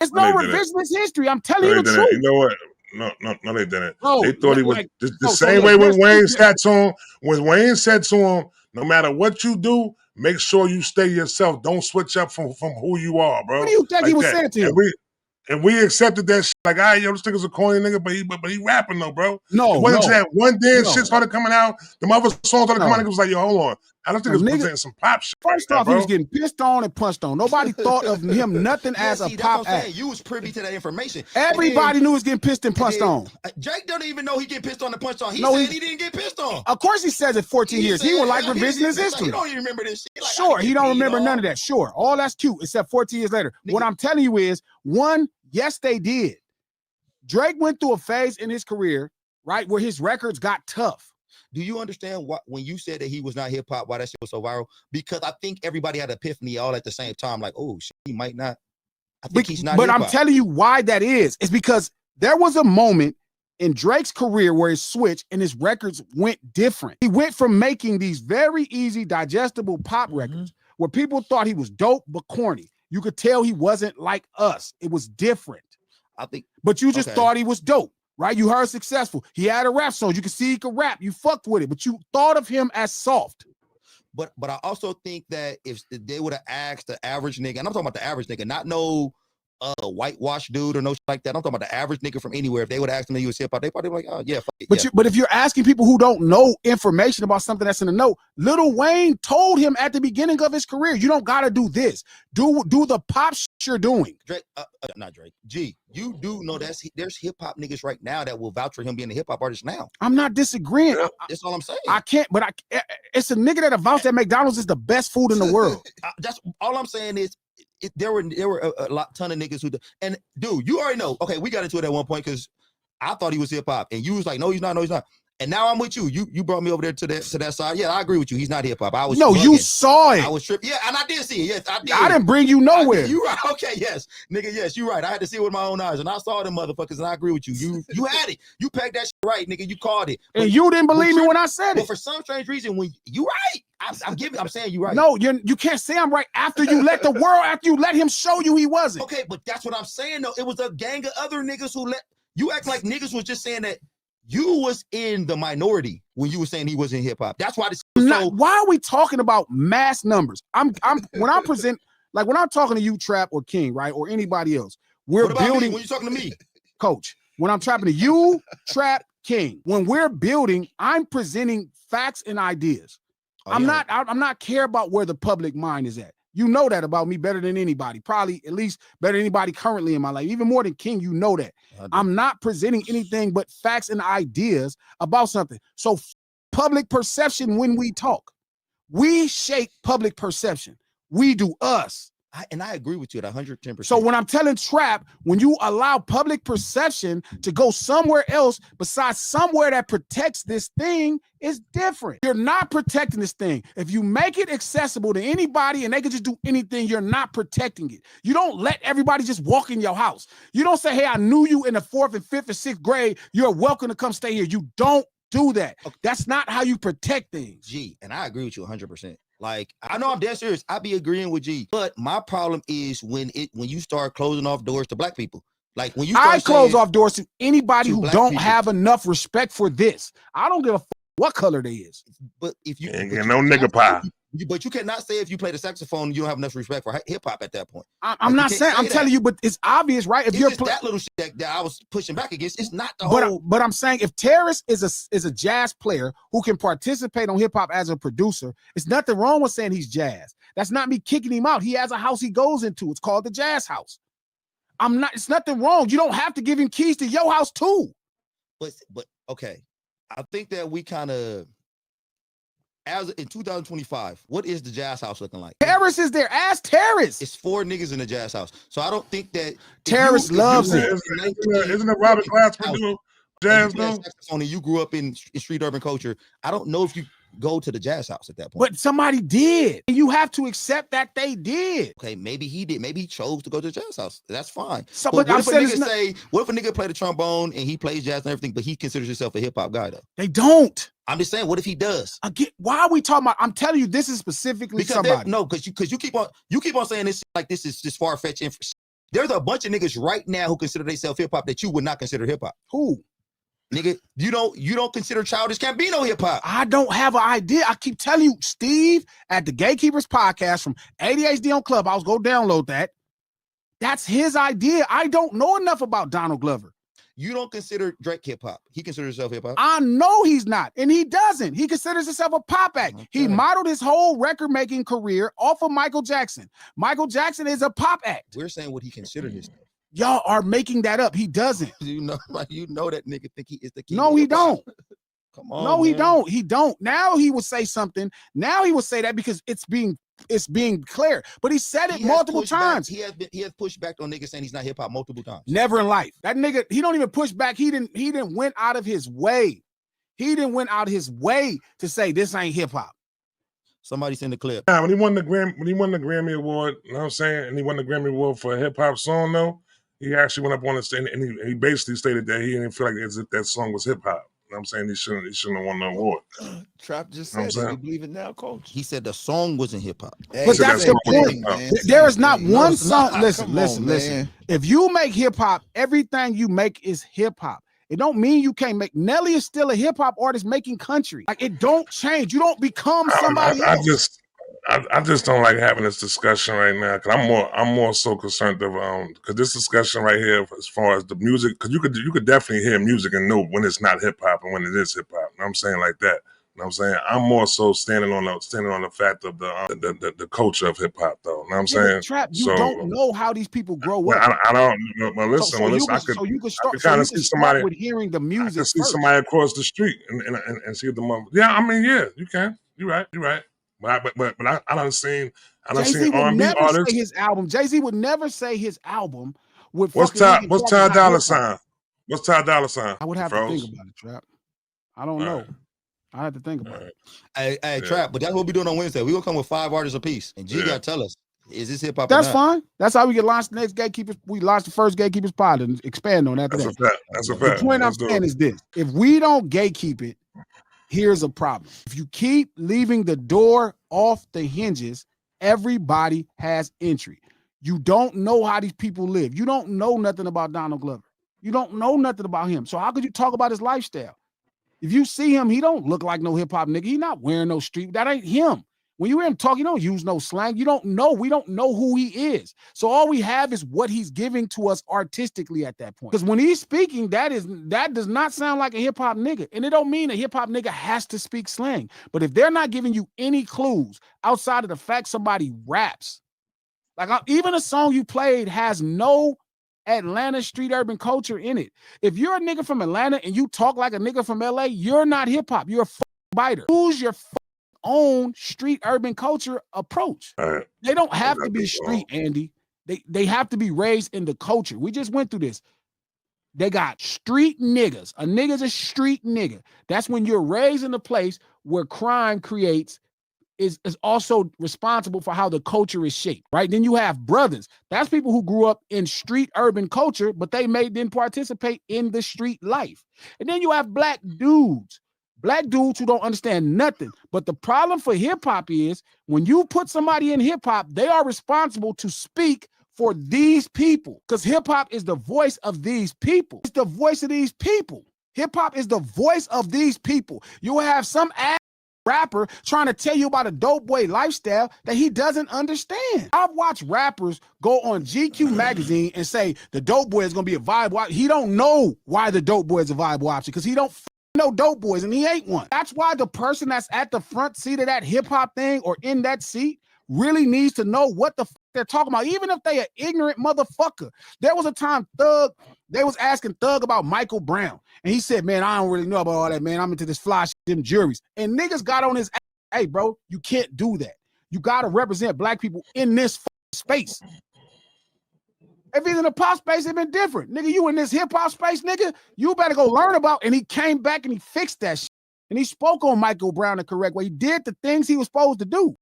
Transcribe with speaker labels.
Speaker 1: It's no revisionist history. I'm telling you the truth.
Speaker 2: You know what? No, they didn't.
Speaker 1: Bro,
Speaker 2: they thought he was the same way when Wayne said to him. When Wayne said to him, "No matter what you do, make sure you stay yourself. Don't switch up from who you are, bro."
Speaker 1: What do you think he was saying to him?
Speaker 2: And we accepted that shit. Like, yo, this nigga's a corny nigga, but he rapping though, bro.
Speaker 1: No,
Speaker 2: it wasn't that one day and shit started coming out. The other songs started coming out. It was like, yo, hold on. I don't think it's presenting some pop shit.
Speaker 1: First off, he was getting pissed on and punched on. Nobody thought of him nothing as a pop act.
Speaker 3: You was privy to that information.
Speaker 1: Everybody knew he was getting pissed and punched on.
Speaker 3: Drake don't even know he get pissed on and punched on. He said he didn't get pissed on.
Speaker 1: Of course he says it 14 years. He would like revisionist history.
Speaker 3: He don't even remember this shit. Like,
Speaker 1: sure, he don't remember none of that. Sure, all that's cute except 14 years later. What I'm telling you is, one, yes, they did. Drake went through a phase in his career, right, where his records got tough.
Speaker 3: Do you understand what when you said that he was not hip hop, why that shit was so viral? Because I think everybody had an epiphany all at the same time. Like, oh, shit, he might not. I think he's not.
Speaker 1: But I'm telling you why that is. It's because there was a moment in Drake's career where he switched and his records went different. He went from making these very easy, digestible pop records where people thought he was dope but corny. You could tell he wasn't like us. It was different.
Speaker 3: I think.
Speaker 1: But you just thought he was dope. Right? You heard successful. He had a rap song. You could see he could rap. You fucked with it, but you thought of him as soft.
Speaker 3: But I also think that if they would have asked the average nigga, and I'm talking about the average nigga, not no whitewashed dude or no shit like that. I'm talking about the average nigga from anywhere. If they would have asked him that he was hip hop, they probably be like, oh yeah, fuck it.
Speaker 1: But if you're asking people who don't know information about something that's in the know, Lil Wayne told him at the beginning of his career, you don't gotta do this. Do the pop shit you're doing.
Speaker 3: Drake, not Drake. G, you do know there's hip hop niggas right now that will vouch for him being a hip hop artist now.
Speaker 1: I'm not disagreeing.
Speaker 3: That's all I'm saying.
Speaker 1: I can't, but it's a nigga that vouch that McDonald's is the best food in the world.
Speaker 3: That's all I'm saying is there were a ton of niggas who and dude, you already know. Okay, we got into it at one point because I thought he was hip hop, and you was like, no, he's not. No, he's not. And now I'm with you. You brought me over there to that side. Yeah, I agree with you. He's not hip hop. I was
Speaker 1: you saw it.
Speaker 3: I was tripping. Yeah, and I did see it. Yes, I did.
Speaker 1: I didn't bring you nowhere.
Speaker 3: You right? Okay, yes, nigga. Yes, you right. I had to see it with my own eyes, and I saw them motherfuckers, and I agree with you. You had it. You pegged that shit right, nigga. You called it.
Speaker 1: And you didn't believe me when I said it.
Speaker 3: But for some strange reason, when you right. I'm saying you right.
Speaker 1: No, you can't say I'm right after you let the world, after you let him show you he wasn't.
Speaker 3: Okay, but that's what I'm saying though. It was a gang of other niggas who let you act like niggas was just saying that you was in the minority when you were saying he wasn't hip hop. That's why this.
Speaker 1: Why are we talking about mass numbers? When I'm talking to you, Trap or King, right, or anybody else, we're building.
Speaker 3: When you talking to me,
Speaker 1: Coach, when I'm trapping to you, Trap, King, when we're building, I'm presenting facts and ideas. I'm not care about where the public mind is at. You know that about me better than anybody, probably at least better than anybody currently in my life, even more than King. You know that I'm not presenting anything but facts and ideas about something. So public perception, when we talk, we shape public perception. We do us.
Speaker 3: I agree with you at 110%.
Speaker 1: So when I'm telling Trap, when you allow public perception to go somewhere else besides somewhere that protects this thing, is different. You're not protecting this thing. If you make it accessible to anybody and they can just do anything, you're not protecting it. You don't let everybody just walk in your house. You don't say, hey, I knew you in the 4th and 5th and 6th grade. You're welcome to come stay here. You don't do that. Okay. That's not how you protect things.
Speaker 3: G, and I agree with you 100%. Like, I know I'm dead serious. I be agreeing with G, but my problem is when you start closing off doors to black people. Like when you start
Speaker 1: close off doors to anybody who don't have enough respect for this. I don't give a fuck what color they is.
Speaker 3: But if you
Speaker 2: ain't no nigga pie.
Speaker 3: But you cannot say if you play the saxophone, you don't have enough respect for hip hop at that point.
Speaker 1: I'm not saying. I'm telling you, but it's obvious, right? If you're
Speaker 3: that little shit that I was pushing back against, it's not the whole.
Speaker 1: But I'm saying if Terrace is a jazz player who can participate on hip hop as a producer, it's nothing wrong with saying he's jazz. That's not me kicking him out. He has a house he goes into. It's called the Jazz House. It's nothing wrong. You don't have to give him keys to your house too.
Speaker 3: But okay, I think that we kind of. As in 2025, what is the Jazz House looking like?
Speaker 1: Terrace is there. Ask Terrace.
Speaker 3: It's 4 niggas in the Jazz House. So I don't think that
Speaker 1: Terrace loves it.
Speaker 2: Isn't it Robert Glass producer jazz though?
Speaker 3: You grew up in street urban culture. I don't know if you go to the Jazz House at that point.
Speaker 1: But somebody did. And you have to accept that they did.
Speaker 3: Okay, maybe he did. Maybe he chose to go to the Jazz House. That's fine.
Speaker 1: So,
Speaker 3: but what if a nigga play the trombone and he plays jazz and everything, but he considers himself a hip hop guy though?
Speaker 1: They don't.
Speaker 3: I'm just saying, what if he does?
Speaker 1: Again, why are we talking about? I'm telling you, this is specifically somebody.
Speaker 3: No, because you keep on saying this like this is just far-fetched There's a bunch of niggas right now who consider themselves hip hop that you would not consider hip hop.
Speaker 1: Who?
Speaker 3: Nigga, you don't consider Childish Gambino hip hop.
Speaker 1: I don't have an idea. I keep telling you, Steve at the Gatekeepers podcast from ADHD on Clubhouse, go download that. That's his idea. I don't know enough about Donald Glover.
Speaker 3: You don't consider Drake hip hop. He considers himself hip hop.
Speaker 1: I know he's not, and he doesn't. He considers himself a pop act. Okay. He modeled his whole record-making career off of Michael Jackson. Michael Jackson is a pop act.
Speaker 3: We're saying what he considered himself.
Speaker 1: Y'all are making that up. He doesn't.
Speaker 3: You know that nigga think he is the king.
Speaker 1: No, he don't.
Speaker 3: Come on.
Speaker 1: No,
Speaker 3: man.
Speaker 1: he don't. He don't. Now he would say something. Now he would say that because it's being clear. But he said it multiple times.
Speaker 3: He has pushed back on niggas saying he's not hip hop multiple times.
Speaker 1: Never in life. That nigga, he don't even push back. He didn't went out of his way. He didn't went out of his way to say this ain't hip hop.
Speaker 3: Somebody send the clip.
Speaker 2: When he won the Grammy Award, you know what I'm saying? And he won the Grammy Award for a hip hop song though. He actually went up on the stage and he basically stated that he didn't feel like as if that song was hip hop. You know what I'm saying? He shouldn't have won the award.
Speaker 4: Trap just said it. You believe it now, coach?
Speaker 3: He said the song wasn't hip hop.
Speaker 1: Hey, but that's the point. There is not one song. Listen. If you make hip hop, everything you make is hip hop. It don't mean you can't make. Nelly is still a hip hop artist making country. Like it don't change. You don't become somebody else.
Speaker 2: I just don't like having this discussion right now because I'm more so concerned of because this discussion right here as far as the music, because you could definitely hear music and know when it's not hip hop and when it is hip hop. You know what I'm saying? Like that. You know what I'm saying? I'm more so standing on the fact of the culture of hip hop though. You know what I'm saying?
Speaker 1: Trap, you don't know how these people grow up.
Speaker 2: I don't. Well, listen. I could kind of see somebody
Speaker 1: with hearing the music.
Speaker 2: I could see somebody across the street and see the mother. Yeah, I mean, yeah, you can. You're right. But I done seen R&B artists.
Speaker 1: Say his album. Jay-Z would never say his album with
Speaker 2: What's Ty Dolla $ign? What's Ty Dolla $ign?
Speaker 1: I would have to think about it, Trap. I don't know. I have to think about it.
Speaker 3: Hey, Trap, but that's what we're doing on Wednesday. We're gonna come with 5 artists apiece. And G gotta tell us, is this hip hop?
Speaker 1: That's fine. That's how we get launched the next Gatekeepers. We launched the first Gatekeepers pod and expand on that.
Speaker 2: That's a fact. That's a fact.
Speaker 1: The point I'm saying is this: if we don't gatekeep it, here's a problem. If you keep leaving the door off the hinges, everybody has entry. You don't know how these people live. You don't know nothing about Donald Glover. You don't know nothing about him. So how could you talk about his lifestyle? If you see him, he don't look like no hip hop nigga. He not wearing no street. That ain't him. When you hear him talk, you don't use no slang. You don't know. We don't know who he is. So all we have is what he's giving to us artistically at that point. Because when he's speaking, that does not sound like a hip hop nigga. And it don't mean a hip hop nigga has to speak slang. But if they're not giving you any clues outside of the fact somebody raps, like even a song you played has no Atlanta street urban culture in it. If you're a nigga from Atlanta and you talk like a nigga from LA, you're not hip hop. You're a biter. Who's your own street urban culture approach? They don't have to be street, Andy. They have to be raised in the culture. We just went through this. They got street niggas. A nigga's a street nigga. That's when you're raised in a place where crime is also responsible for how the culture is shaped, right? Then you have brothers. That's people who grew up in street urban culture, but they didn't participate in the street life. And then you have black dudes who don't understand nothing. But the problem for hip hop is when you put somebody in hip hop, they are responsible to speak for these people because hip hop is the voice of these people. It's the voice of these people. Hip hop is the voice of these people. You have some ass rapper trying to tell you about a dope boy lifestyle that he doesn't understand. I've watched rappers go on GQ magazine and say the dope boy is going to be a viable option. He don't know why the dope boy is a viable option because he don't know dope boys and he ain't one. That's why the person that's at the front seat of that hip hop thing or in that seat really needs to know what the they're talking about, even if they an ignorant motherfucker. There was a time they was asking Thug about Michael Brown. And he said, man, I don't really know about all that, man. I'm into this fly shit, them juries. And niggas got on his ass. Hey, bro, you can't do that. You got to represent black people in this space. If he's in the pop space, it's been different. Nigga, you in this hip-hop space, nigga, you better go learn about. And he came back and he fixed that shit. And he spoke on Michael Brown the correct way. He did the things he was supposed to do.